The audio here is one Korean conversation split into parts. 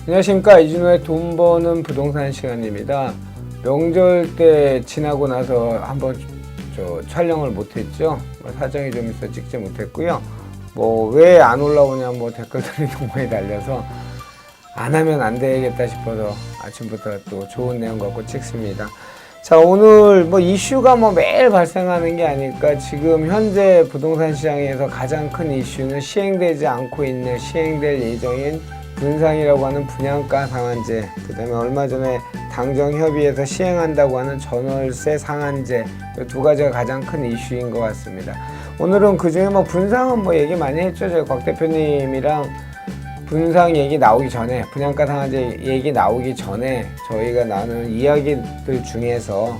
안녕하십니까. 이준호의 돈 버는 부동산 시간입니다. 명절 때 지나고 나서 한번 촬영을 못했죠. 사정이 좀 있어 찍지 못했고요. 왜 안 올라오냐 댓글들이 너무 많이 달려서 안 하면 안 되겠다 싶어서 아침부터 또 좋은 내용 갖고 찍습니다. 자, 오늘 이슈가 매일 발생하는 게 아닐까. 지금 현재 부동산 시장에서 가장 큰 이슈는 시행되지 않고 있는, 시행될 예정인 분상이라고 하는 분양가 상한제, 그 다음에 얼마 전에 당정협의회에서 시행한다고 하는 전월세 상한제, 이 두 가지가 가장 큰 이슈인 것 같습니다. 오늘은 그 중에 분상은 얘기 많이 했죠. 저희 곽 대표님이랑 분상 얘기 나오기 전에, 분양가 상한제 얘기 나오기 전에 저희가 나누는 이야기들 중에서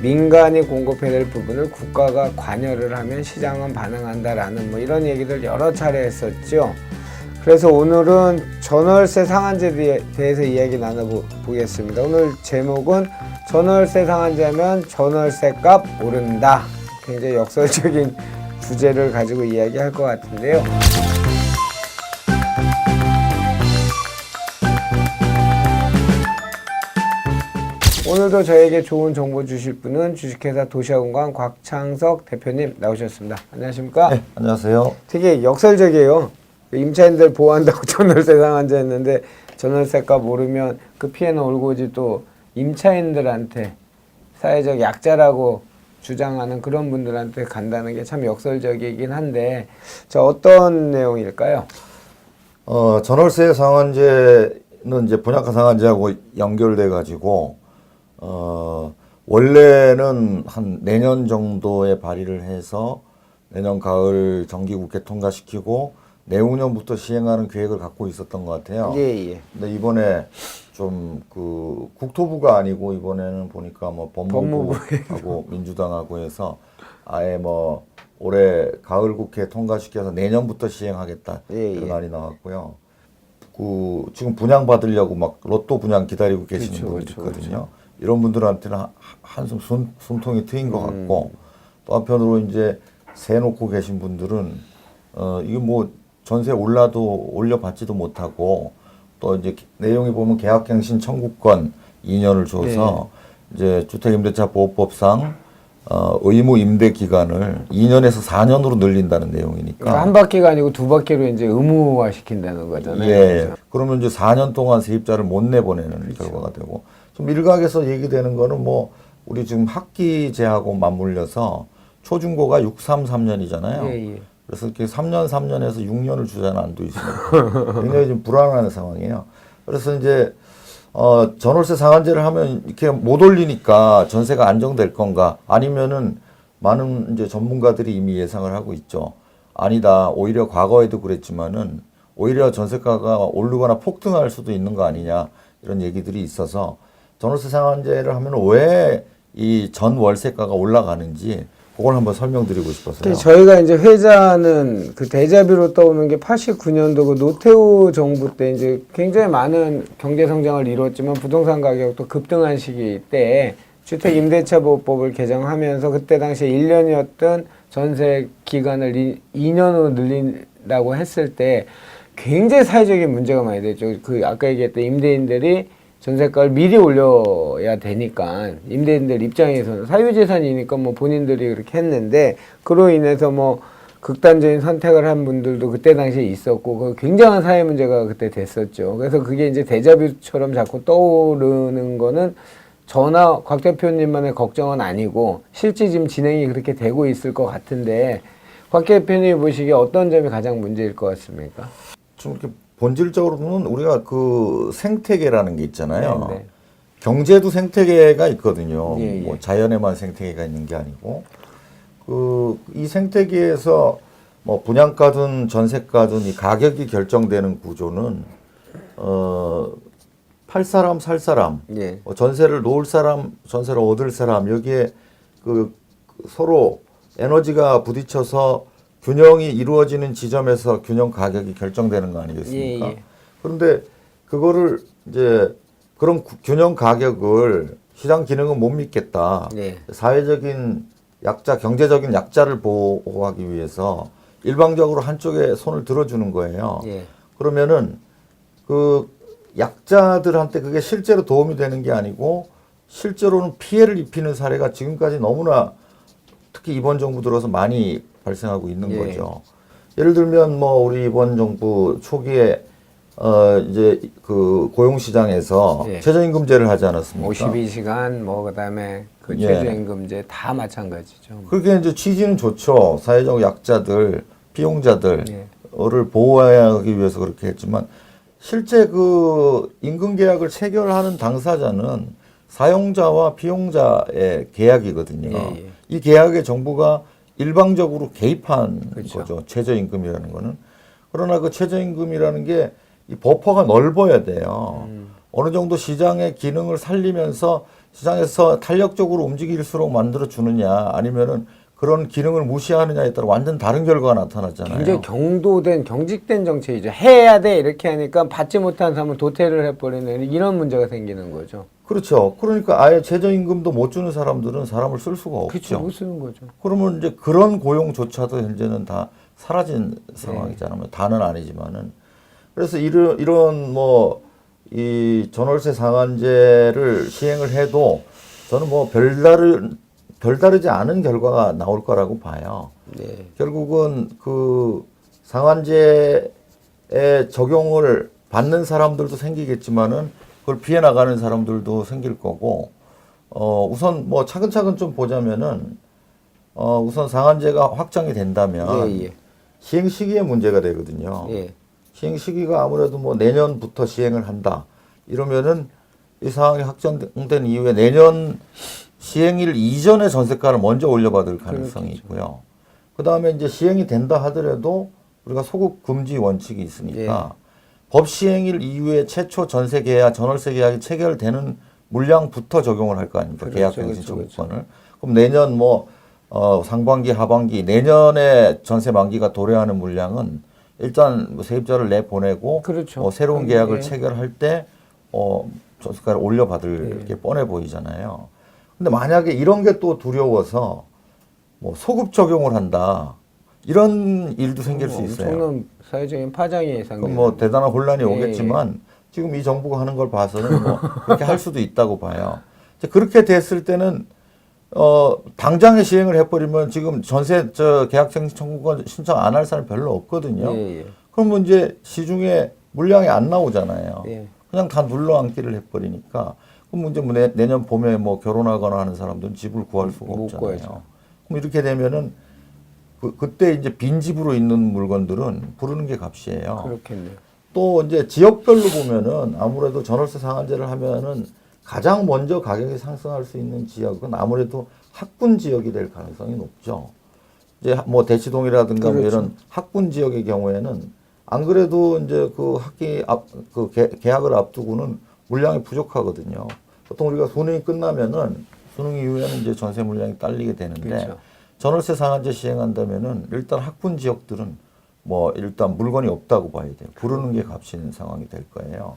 민간이 공급해야 될 부분을 국가가 관여를 하면 시장은 반응한다라는 이런 얘기들 여러 차례 했었죠. 그래서 오늘은 전월세 상한제에 대해서 이야기 나눠보겠습니다. 오늘 제목은 전월세 상한제면 전월세 값 오른다. 굉장히 역설적인 주제를 가지고 이야기할 것 같은데요. 오늘도 저에게 좋은 정보 주실 분은 주식회사 도시아공간 곽창석 대표님 나오셨습니다. 안녕하십니까? 네, 안녕하세요. 되게 역설적이에요. 임차인들 보호한다고 전월세 상한제 했는데 전월세값 오르면 그 피해는 올고지 또 임차인들한테 사회적 약자라고 주장하는 그런 분들한테 간다는 게 참 역설적이긴 한데, 어떤 내용일까요? 전월세 상한제는 이제 분양가 상한제하고 연결돼 가지고 원래는 한 내년 정도에 발의를 해서 내년 가을 정기국회 통과시키고 내후년부터 시행하는 계획을 갖고 있었던 것 같아요. 예. 근데 이번에 좀 국토부가 아니고 이번에는 보니까 법무부하고 민주당하고 해서 아예 올해 가을 국회 통과시켜서 내년부터 시행하겠다 이런 말이 나왔고요. 지금 분양 받으려고 로또 분양 기다리고 계시는 분들 있거든요. 이런 분들한테는 한숨 숨통이 트인 것 같고, 또 한편으로 이제 세 놓고 계신 분들은 이게 전세 올려받지도 못하고, 또 이제 내용이 보면 계약갱신 청구권 2년을 줘서 이제 주택임대차보호법상 의무 임대 기간을 2년에서 4년으로 늘린다는 내용이니까. 한 바퀴가 아니고 두 바퀴로 이제 의무화 시킨다는 거잖아요. 예. 그렇죠? 그러면 이제 4년 동안 세입자를 못 내보내는 결과가 되고, 좀 일각에서 얘기되는 거는 우리 지금 학기제하고 맞물려서 초중고가 6-3-3년이잖아요. 예. 그래서 이렇게 3년에서 6년을 주자는 안도 있습니다. 굉장히 좀 불안한 상황이에요. 그래서 이제 전월세 상한제를 하면 이렇게 못 올리니까 전세가 안정될 건가? 아니면은 많은 이제 전문가들이 이미 예상을 하고 있죠. 아니다. 오히려 과거에도 그랬지만은 오히려 전세가가 오르거나 폭등할 수도 있는 거 아니냐, 이런 얘기들이 있어서 전월세 상한제를 하면 왜 이 전월세가가 올라가는지 그걸 한번 설명드리고 싶었어요. 저희가 이제 회자는 대자뷰로 떠오는 게 89년도 노태우 정부 때 이제 굉장히 많은 경제 성장을 이뤘지만 부동산 가격도 급등한 시기 때 주택임대차보호법을 개정하면서 그때 당시에 1년이었던 전세 기간을 2년으로 늘린다고 했을 때 굉장히 사회적인 문제가 많이 됐죠. 아까 얘기했던 임대인들이 전세가를 미리 올려야 되니까, 임대인들 입장에서는 사유재산이니까 본인들이 그렇게 했는데, 그로 인해서 극단적인 선택을 한 분들도 그때 당시에 있었고, 굉장한 사회 문제가 그때 됐었죠. 그래서 그게 이제 데자뷰처럼 자꾸 떠오르는 거는 저나 곽 대표님만의 걱정은 아니고 실제 지금 진행이 그렇게 되고 있을 것 같은데, 곽 대표님이 보시기에 어떤 점이 가장 문제일 것 같습니까? 좀 이렇게 본질적으로는 우리가 생태계라는 게 있잖아요. 네. 경제도 생태계가 있거든요. 예. 자연에만 생태계가 있는 게 아니고, 이 생태계에서 분양가든 전세가든 이 가격이 결정되는 구조는 팔 사람 살 사람, 전세를 놓을 사람, 전세를 얻을 사람, 여기에 서로 에너지가 부딪혀서 균형이 이루어지는 지점에서 균형 가격이 결정되는 거 아니겠습니까? 예. 그런데 그거를 이제 그런 균형 가격을 시장 기능은 못 믿겠다. 사회적인 약자, 경제적인 약자를 보호하기 위해서 일방적으로 한쪽에 손을 들어주는 거예요. 그러면은 그 약자들한테 그게 실제로 도움이 되는 게 아니고 실제로는 피해를 입히는 사례가 지금까지 너무나 특히 이번 정부 들어서 많이 발생하고 있는 예. 거죠. 예를 들면 뭐 우리 이번 정부 초기에 이제 그 고용시장에서 예. 최저임금제를 하지 않았습니까? 52시간 뭐 그다음에 그 예. 최저임금제 다 마찬가지죠. 그게 이제 취지는 좋죠. 사회적 약자들, 피용자들을 예. 보호하기 위해서 그렇게 했지만 실제 그 임금 계약을 체결하는 당사자는 사용자와 피용자의 계약이거든요. 예, 예. 이 계약에 정부가 일방적으로 개입한 그렇죠. 거죠. 최저임금이라는 거는. 그러나 그 최저임금이라는 게 이 버퍼가 넓어야 돼요. 어느 정도 시장의 기능을 살리면서 시장에서 탄력적으로 움직일수록 만들어 주느냐 아니면은 그런 기능을 무시하느냐에 따라 완전 다른 결과가 나타났잖아요. 굉장히 경도된 경직된 정책이죠. 해야 돼 이렇게 하니까 받지 못한 사람은 도태를 해버리는 이런 문제가 생기는 거죠. 그렇죠. 그러니까 아예 최저임금도 못 주는 사람들은 사람을 쓸 수가 없죠. 그렇죠. 못 쓰는 거죠. 그러면 이제 그런 고용조차도 현재는 다 사라진 상황이잖아요. 다는 아니지만은. 그래서 이런 뭐 이 전월세 상한제를 시행을 해도 저는 뭐 별다르지 않은 결과가 나올 거라고 봐요. 네. 결국은 그 상한제의 적용을 받는 사람들도 생기겠지만은 그걸 피해 나가는 사람들도 생길 거고, 우선 뭐 차근차근 좀 보자면은, 우선 상한제가 확정이 된다면 예, 예. 시행 시기에 문제가 되거든요. 예. 시행 시기가 아무래도 뭐 내년부터 시행을 한다. 이러면은 이 상황이 확정된 이후에 내년 시행일 이전에 전세가를 먼저 올려받을 가능성이 있고요. 그 다음에 이제 시행이 된다 하더라도 우리가 소급 금지 원칙이 있으니까 법 시행일 이후에 최초 전세 계약, 전월세 계약이 체결되는 물량부터 적용을 할 거 아닙니까? 그렇죠, 계약갱신 그렇죠, 청구권을. 그럼 내년 뭐 상반기, 하반기, 내년에 전세 만기가 도래하는 물량은 일단 뭐 세입자를 내보내고 그렇죠. 새로운 계약을 예. 체결할 때 전세가를 올려받을 게 뻔해 보이잖아요. 근데 만약에 이런 게 또 두려워서 뭐 소급 적용을 한다. 이런 일도 생길 수 있어요. 엄청난 사회적인 파장이 예상돼요. 그럼 뭐 대단한 혼란이 예, 오겠지만 지금 이 정부가 하는 걸 봐서는 뭐 그렇게 할 수도 있다고 봐요. 이제 그렇게 됐을 때는 당장에 시행을 해버리면 지금 전세 계약갱신 청구권 신청 안 할 사람이 별로 없거든요. 예, 예. 그러면 이제 시중에 물량이 안 나오잖아요. 예. 그냥 다 눌러앉기를 해버리니까 그럼 이제 뭐 내년 봄에 뭐 결혼하거나 하는 사람들은 집을 구할 수가 못 없잖아요. 구하죠. 그럼 이렇게 되면은 그때 이제 빈 집으로 있는 물건들은 부르는 게 값이에요. 그렇겠네요. 또 이제 지역별로 보면은 아무래도 전월세 상한제를 하면은 가장 먼저 가격이 상승할 수 있는 지역은 아무래도 학군 지역이 될 가능성이 높죠. 이제 뭐 대치동이라든가 뭐 그렇죠. 이런 학군 지역의 경우에는 안 그래도 이제 그 계약을 앞두고는 물량이 부족하거든요. 보통 우리가 수능이 끝나면은 수능 이후에는 이제 전세 물량이 딸리게 되는데 그렇죠. 전월세 상한제 시행한다면은 일단 학군 지역들은 뭐 일단 물건이 없다고 봐야 돼요. 부르는 게 값인 상황이 될 거예요.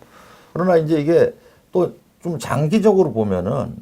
그러나 이제 이게 또 좀 장기적으로 보면은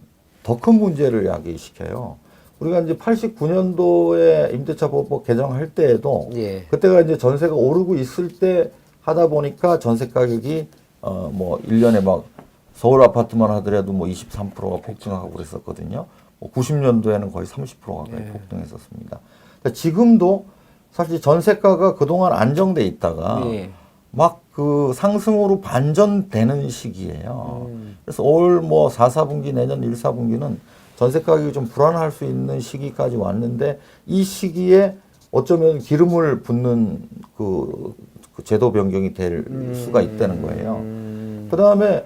더 큰 문제를 야기시켜요. 우리가 이제 89년도에 임대차 보호법 개정할 때에도 예. 그때가 이제 전세가 오르고 있을 때 하다 보니까 전세 가격이 뭐 1년에 막 서울 아파트만 하더라도 뭐 23%가 폭등하고 그랬었거든요. 90년도에는 거의 30% 가까이 예. 폭등했었습니다. 그러니까 지금도 사실 전세가가 그동안 안정돼 있다가 예. 막 그 상승으로 반전되는 시기예요. 그래서 올 뭐 4, 4분기 내년 1, 4분기는 전세 가격이 좀 불안할 수 있는 시기까지 왔는데 이 시기에 어쩌면 기름을 붓는 그 제도 변경이 될 수가 있다는 거예요. 그 다음에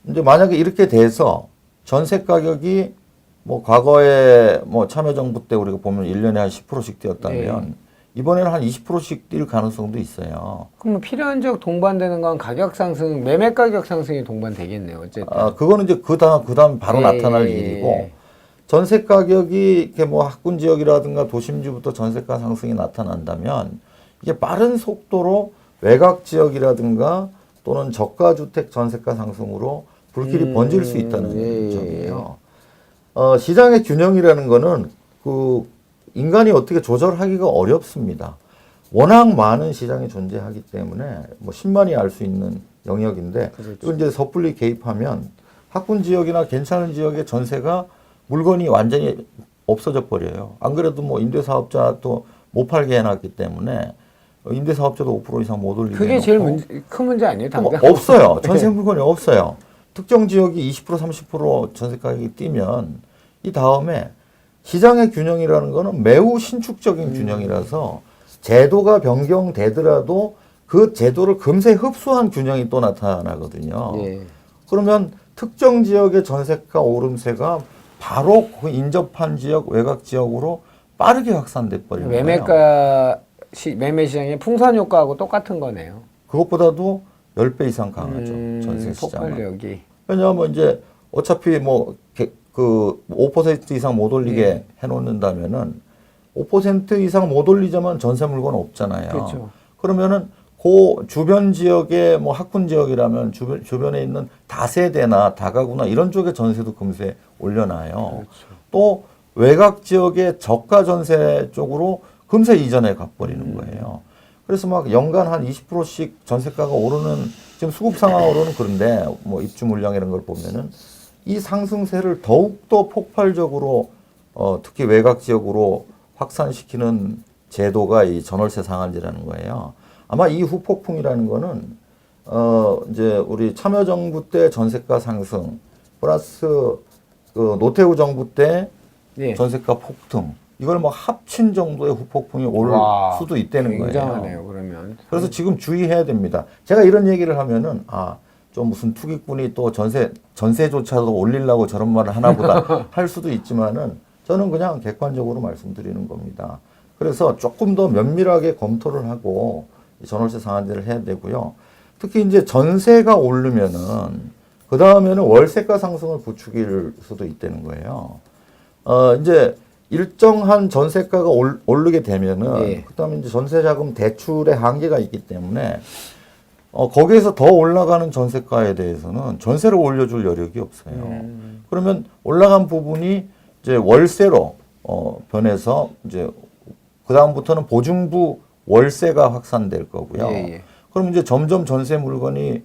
이제 만약에 이렇게 돼서 전세 가격이 뭐 과거에 뭐 참여정부 때 우리가 보면 1년에 한 10%씩 뛰었다면 이번에는 한 20%씩 뛸 가능성도 있어요. 그러면 필요한 지역 동반되는 건 가격 상승, 매매 가격 상승이 동반되겠네요. 어쨌든. 그거는 이제 그다음 바로 나타날 예. 일이고 전세 가격이 이렇게 뭐 학군 지역이라든가 도심지부터 전세가 상승이 나타난다면 이게 빠른 속도로 외곽 지역이라든가 또는 저가 주택 전세가 상승으로 불길이 번질 수 있다는 점이에요. 시장의 균형이라는 거는 그 인간이 어떻게 조절하기가 어렵습니다. 워낙 많은 시장이 존재하기 때문에 뭐 10만이 알 수 있는 영역인데 이건 이제 섣불리 개입하면 학군 지역이나 괜찮은 지역의 전세가 물건이 완전히 없어져 버려요. 안 그래도 뭐 임대사업자 또 못 팔게 해놨기 때문에 임대사업자도 5% 이상 못 올리게 그게 해놓고 제일 큰 문제 아니에요, 당장? 없어요. 전세 물건이 없어요. 특정 지역이 20% 30% 전세 가격이 뛰면 이 다음에 시장의 균형이라는 거는 매우 신축적인 균형이라서 제도가 변경되더라도 그 제도를 금세 흡수한 균형이 또 나타나거든요. 예. 그러면 특정 지역의 전세가 오름세가 바로 그 인접한 지역, 외곽 지역으로 빠르게 확산돼 버리는 거예요. 매매 시장의 풍선 효과하고 똑같은 거네요. 그것보다도 10배 이상 강하죠. 전세 시장은. 폭발력이. 왜냐하면 이제 어차피 뭐 그 5% 이상 못 올리게 해놓는다면은 5% 이상 못 올리자면 전세 물건 없잖아요. 그렇죠. 그러면은 그 주변 지역의 뭐 학군 지역이라면 주변에 있는 다세대나 다가구나 이런 쪽의 전세도 금세 올려놔요. 그렇죠. 또 외곽 지역의 저가 전세 쪽으로 금세 이전해 가버리는 거예요. 그래서 막 연간 한 20%씩 전세가가 오르는 지금 수급 상황으로는 그런데 뭐 입주 물량 이런 걸 보면은 이 상승세를 더욱더 폭발적으로 특히 외곽 지역으로 확산시키는 제도가 이 전월세 상한제라는 거예요. 아마 이 후폭풍이라는 거는 이제 우리 참여정부 때 전세가 상승 플러스 그 노태우 정부 때 예. 전세가 폭등 이걸 뭐 합친 정도의 후폭풍이 올 수도 있다는 거예요. 굉장하네요, 그러면. 그래서 지금 주의해야 됩니다. 제가 이런 얘기를 하면은 좀 무슨 투기꾼이 또 전세조차도 올리려고 저런 말을 하나 보다 할 수도 있지만은 저는 그냥 객관적으로 말씀드리는 겁니다. 그래서 조금 더 면밀하게 검토를 하고 전월세 상한제를 해야 되고요. 특히 이제 전세가 오르면은 그 다음에는 월세가 상승을 부추길 수도 있다는 거예요. 이제 일정한 전세가가 오르게 되면은 예. 그다음에 이제 전세자금 대출의 한계가 있기 때문에 거기에서 더 올라가는 전세가에 대해서는 전세를 올려줄 여력이 없어요. 그러면 올라간 부분이 이제 월세로 변해서 이제 그 다음부터는 보증부 월세가 확산될 거고요. 예, 예. 그럼 이제 점점 전세 물건이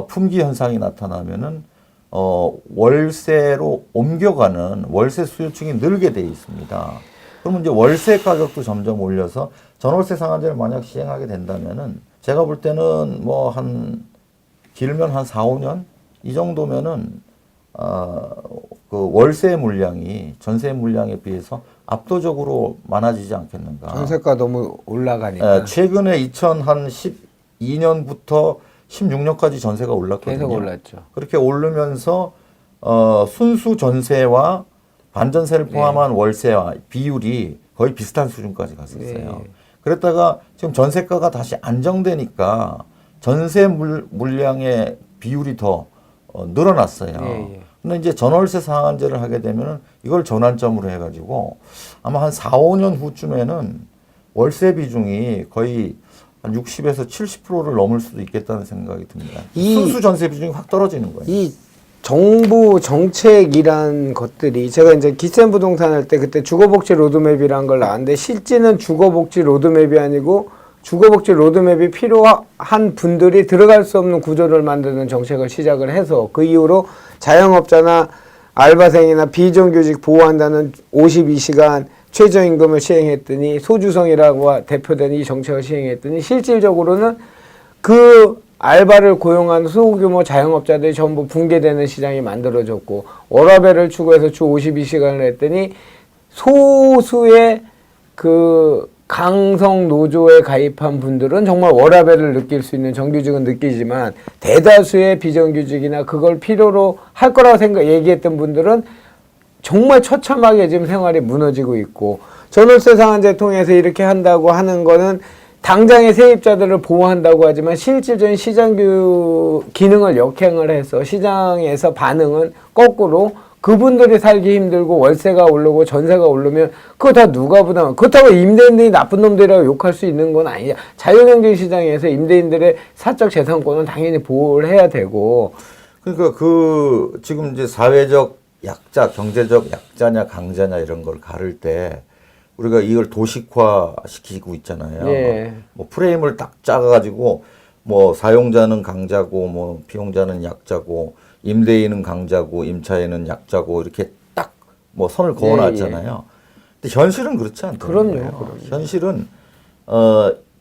품귀 현상이 나타나면은 월세로 옮겨가는 월세 수요층이 늘게 돼 있습니다. 그러면 이제 월세 가격도 점점 올려서 전월세 상한제를 만약 시행하게 된다면은 제가 볼 때는 뭐 길면 한 4, 5년 이 정도면은 그 월세 물량이 전세 물량에 비해서 압도적으로 많아지지 않겠는가. 전세가 너무 올라가니까. 최근에 2012년부터 16년까지 전세가 올랐거든요. 계속 올랐죠. 그렇게 오르면서 순수 전세와 반전세를 포함한 월세와 비율이 거의 비슷한 수준까지 갔었어요. 예. 그랬다가 지금 전세가가 다시 안정되니까 전세 물량의 비율이 더 늘어났어요. 예. 근데 이제 전월세 상한제를 하게 되면은 이걸 전환점으로 해가지고 아마 한 4, 5년 후쯤에는 월세 비중이 거의 한 60에서 70%를 넘을 수도 있겠다는 생각이 듭니다. 순수 전세 비중이 확 떨어지는 거예요. 이 정부 정책이란 것들이 제가 이제 기센 부동산 할 때 그때 주거복지 로드맵이란 걸 나왔는데 실제는 주거복지 로드맵이 아니고 주거복지 로드맵이 필요한 분들이 들어갈 수 없는 구조를 만드는 정책을 시작을 해서 그 이후로 자영업자나 알바생이나 비정규직 보호한다는 52시간 최저임금을 시행했더니 소주성이라고 대표되는 이 정책을 시행했더니 실질적으로는 그 알바를 고용한 소규모 자영업자들이 전부 붕괴되는 시장이 만들어졌고 워라밸을 추구해서 주 52시간을 했더니 소수의 그 강성 노조에 가입한 분들은 정말 워라밸을 느낄 수 있는 정규직은 느끼지만 대다수의 비정규직이나 그걸 필요로 할 거라고 얘기했던 분들은 정말 처참하게 지금 생활이 무너지고 있고 전월세 상한제 통해서 이렇게 한다고 하는 거는 당장의 세입자들을 보호한다고 하지만 실질적인 시장 기능을 역행을 해서 시장에서 반응은 거꾸로 그분들이 살기 힘들고 월세가 오르고 전세가 오르면 그거 다 누가 부담? 그렇다고 임대인들이 나쁜 놈들이라고 욕할 수 있는 건 아니야. 자유경쟁 시장에서 임대인들의 사적 재산권은 당연히 보호를 해야 되고. 그러니까 지금 이제 사회적 약자, 경제적 약자냐 강자냐 이런 걸 가를 때 우리가 이걸 도식화 시키고 있잖아요. 예. 뭐 프레임을 딱 짜가지고 뭐 사용자는 강자고 뭐 피용자는 약자고 임대인은 강자고 임차인은 약자고 이렇게 딱 뭐 선을 그어놨잖아요. 근데 현실은 그렇지 않다는 그럼요, 거예요. 그럼요. 현실은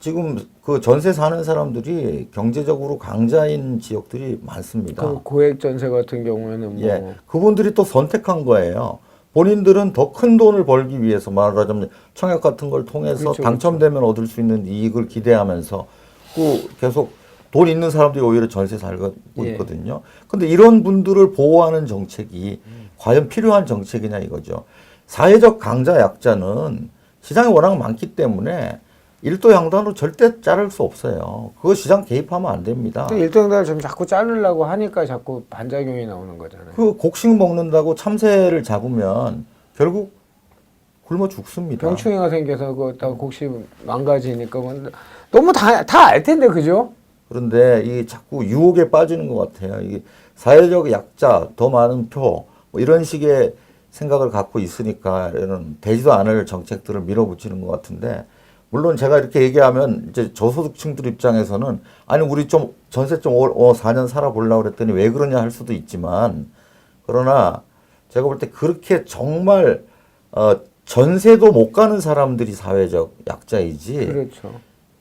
지금 그 전세 사는 사람들이 경제적으로 강자인 지역들이 많습니다. 그 고액 전세 같은 경우에는 뭐 예, 그분들이 또 선택한 거예요. 본인들은 더 큰 돈을 벌기 위해서 말하자면 청약 같은 걸 통해서 그렇죠, 당첨되면 얻을 수 있는 이익을 기대하면서 그 계속 돈 있는 사람들이 오히려 전세 살고 예. 있거든요. 근데 이런 분들을 보호하는 정책이 과연 필요한 정책이냐 이거죠. 사회적 강자 약자는 시장이 워낙 많기 때문에 일도 양단으로 절대 자를 수 없어요. 그거 시장 개입하면 안 됩니다. 그 일정단을 좀 자꾸 자르려고 하니까 자꾸 반작용이 나오는 거잖아요. 그 곡식 먹는다고 참새를 잡으면 결국 굶어 죽습니다. 병충해가 생겨서 그다 곡식 망가지니까 너무 다 알 텐데 그죠? 그런데 이 자꾸 유혹에 빠지는 것 같아요. 이게 사회적 약자, 더 많은 표, 뭐 이런 식의 생각을 갖고 있으니까 이런 되지도 않을 정책들을 밀어붙이는 것 같은데, 물론 제가 이렇게 얘기하면 이제 저소득층들 입장에서는 아니 우리 좀 전세 좀 4년 살아보려고 그랬더니 왜 그러냐 할 수도 있지만, 그러나 제가 볼 때 그렇게 정말 전세도 못 가는 사람들이 사회적 약자이지, 그렇죠.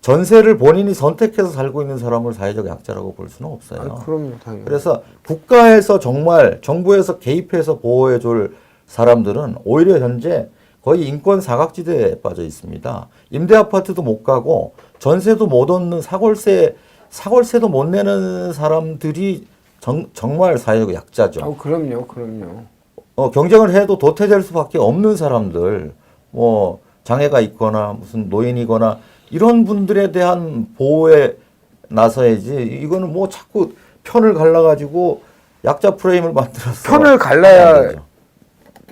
전세를 본인이 선택해서 살고 있는 사람을 사회적 약자라고 볼 수는 없어요. 아, 그럼요, 당연히. 그래서 국가에서 정말 정부에서 개입해서 보호해 줄 사람들은 오히려 현재 거의 인권 사각지대에 빠져 있습니다. 임대 아파트도 못 가고 전세도 못 얻는 사골세도 못 내는 사람들이 정말 사회적 약자죠. 그럼요, 그럼요. 경쟁을 해도 도태될 수밖에 없는 사람들, 뭐 장애가 있거나 무슨 노인이거나 이런 분들에 대한 보호에 나서야지. 이거는 뭐 자꾸 편을 갈라가지고 약자 프레임을 만들어서 편을 갈라야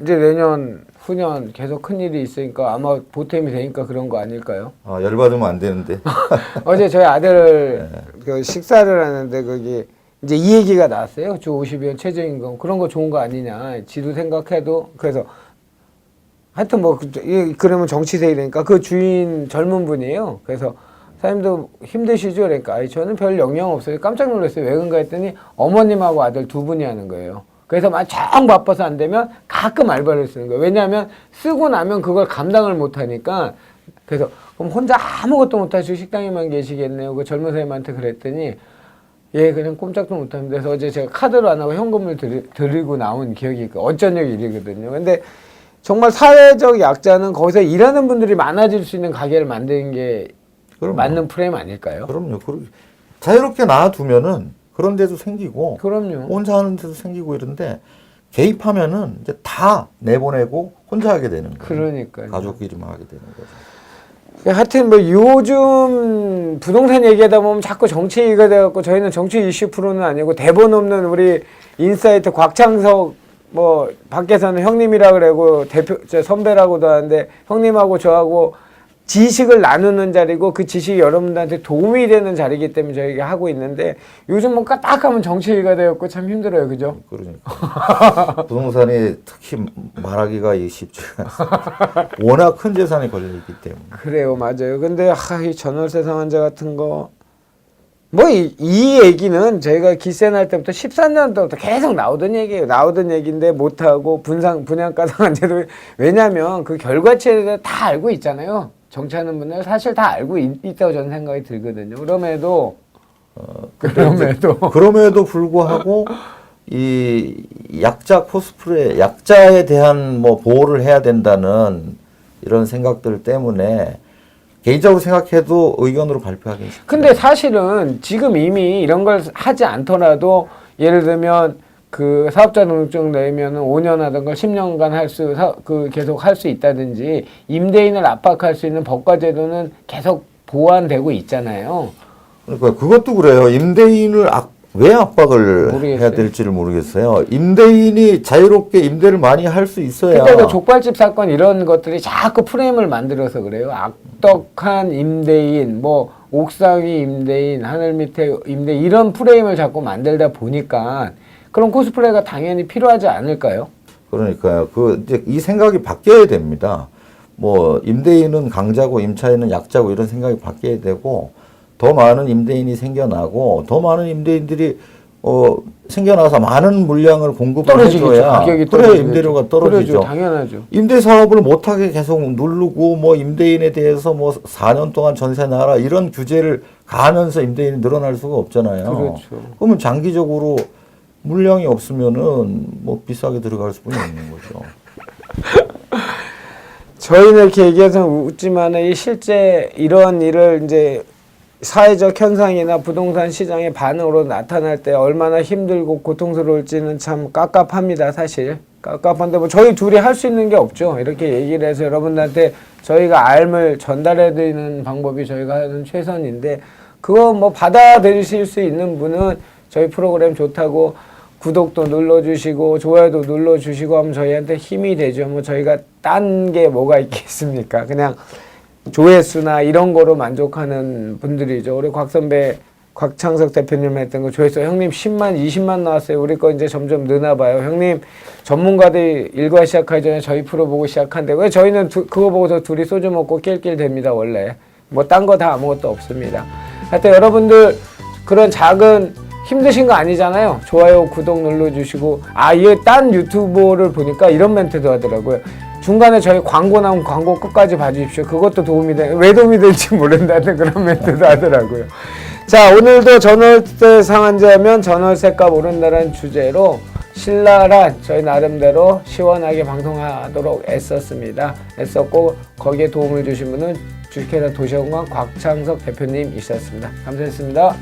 이제 내년 후년 계속 큰 일이 있으니까 아마 보탬이 되니까 그런 거 아닐까요? 열받으면 안 되는데. 어제 저희 아들 그 식사를 하는데 거기 이제 이 얘기가 나왔어요. 주 50원 최저임금 그런 거 좋은 거 아니냐. 지도 생각해도 그래서 하여튼 뭐 그러면 정치세이니까 그 주인 젊은 분이에요. 그래서 사장님도 힘드시죠? 그러니까 아니 저는 별 영향 없어요. 깜짝 놀랐어요. 왜 그런가 했더니 어머님하고 아들 두 분이 하는 거예요. 그래서 막 바빠서 안 되면 가끔 알바를 쓰는 거예요. 왜냐하면 쓰고 나면 그걸 감당을 못 하니까. 그래서 그럼 혼자 아무것도 못 하시고 식당에만 계시겠네요. 그 젊은 사람한테 그랬더니 예, 그냥 꼼짝도 못 합니다. 그래서 어제 제가 카드로 안 하고 현금을 드리고 나온 기억이 있고 어쩐적 일이거든요. 근데 정말 사회적 약자는 거기서 일하는 분들이 많아질 수 있는 가게를 만드는 게 그럼요. 맞는 프레임 아닐까요? 그럼요. 자유롭게 놔두면은 그런 데도 생기고, 그럼요. 혼자 하는 데도 생기고 이런데 개입하면은 이제 다 내보내고 혼자 하게 되는 거예요. 그러니까요. 가족끼리만 하게 되는 거죠. 하여튼 뭐 요즘 부동산 얘기하다 보면 자꾸 정치 얘기가 돼갖고 저희는 정치 이슈 프로는 아니고 대본 없는 우리 인사이트 곽창석 뭐 밖에서는 형님이라 그러고 저 선배라고도 하는데 형님하고 저하고 지식을 나누는 자리고 그 지식이 여러분들한테 도움이 되는 자리이기 때문에 저희가 하고 있는데 요즘 뭔가 딱 하면 정치 얘기가 되었고 참 힘들어요. 그죠? 그러니까 부동산이 특히 말하기가 쉽지 않습니다. 워낙 큰 재산이 걸려있기 때문에. 그래요. 맞아요. 근데 이 전월세 상한제 같은 거 뭐 이 얘기는 저희가 기세 날 때부터 13년 때부터 계속 나오던 얘기예요. 나오던 얘기인데 못하고 분양가 상한제도 왜냐하면 그 결과치에 대해서 다 알고 있잖아요. 정치하는 분들 사실 다 알고 있다고 저는 생각이 들거든요. 그럼에도 불구하고 이 약자 코스프레, 약자에 대한 뭐 보호를 해야 된다는 이런 생각들 때문에 개인적으로 생각해도 의견으로 발표하기 쉽죠. 근데 사실은 지금 이미 이런 걸 하지 않더라도 예를 들면 그 사업자 등록증 내면 5년 하던 걸 10년간 계속 할 수 있다든지 임대인을 압박할 수 있는 법과 제도는 계속 보완되고 있잖아요. 그러니까 그것도 그래요. 임대인을 왜 압박을 모르겠어요. 해야 될지를 모르겠어요. 임대인이 자유롭게 임대를 많이 할 수 있어야. 그때도 족발집 사건 이런 것들이 자꾸 프레임을 만들어서 그래요. 악덕한 임대인, 뭐 옥상 위 임대인, 하늘 밑에 임대인 이런 프레임을 자꾸 만들다 보니까 그런 코스프레가 당연히 필요하지 않을까요? 그러니까요. 이제 이 생각이 바뀌어야 됩니다. 뭐 임대인은 강자고 임차인은 약자고 이런 생각이 바뀌어야 되고 더 많은 임대인이 생겨나고 더 많은 임대인들이 생겨나서 많은 물량을 공급을 떨어지겠죠. 해줘야 가격이 그래 떨어지겠죠. 임대료가 떨어지죠. 그러죠. 당연하죠. 임대 사업을 못하게 계속 누르고 뭐 임대인에 대해서 뭐 4년 동안 전세 나라 이런 규제를 가하면서 임대인이 늘어날 수가 없잖아요. 그렇죠. 그러면 장기적으로 물량이 없으면은 뭐 비싸게 들어갈 수밖에 없는 거죠. 저희는 이렇게 얘기해서 웃지만 이 실제 이런 일을 이제 사회적 현상이나 부동산 시장의 반응으로 나타날 때 얼마나 힘들고 고통스러울지는 참 깝깝합니다. 사실 깝깝한데 뭐 저희 둘이 할 수 있는 게 없죠. 이렇게 얘기를 해서 여러분들한테 저희가 알을 전달해 드리는 방법이 저희가 하는 최선인데 그거 뭐 받아들이실 수 있는 분은 저희 프로그램 좋다고 구독도 눌러주시고 좋아요도 눌러주시고 하면 저희한테 힘이 되죠. 뭐 저희가 딴 게 뭐가 있겠습니까? 그냥 조회수나 이런 거로 만족하는 분들이죠. 우리 곽창석 대표님 했던 거 조회수 형님 10만, 20만 나왔어요. 우리 거 이제 점점 느나 봐요. 형님 전문가들이 일과 시작하기 전에 저희 프로 보고 시작한대. 왜 저희는 그거 보고서 둘이 소주 먹고 낄낄 됩니다. 원래 뭐 딴 거 다 아무것도 없습니다. 하여튼 여러분들 그런 작은 힘드신 거 아니잖아요. 좋아요, 구독 눌러주시고 이게 딴 유튜버를 보니까 이런 멘트도 하더라고요. 중간에 저희 광고 나오면 광고 끝까지 봐주십시오. 그것도 도움이 왜 도움이 될지 모른다는 그런 멘트도 하더라고요. 자, 오늘도 전월세 상한제하면 전월세값 오른다는 주제로 신랄한 저희 나름대로 시원하게 방송하도록 애썼고 거기에 도움을 주신 분은 주식회사 도시원광 곽창석 대표님이셨습니다. 감사했습니다.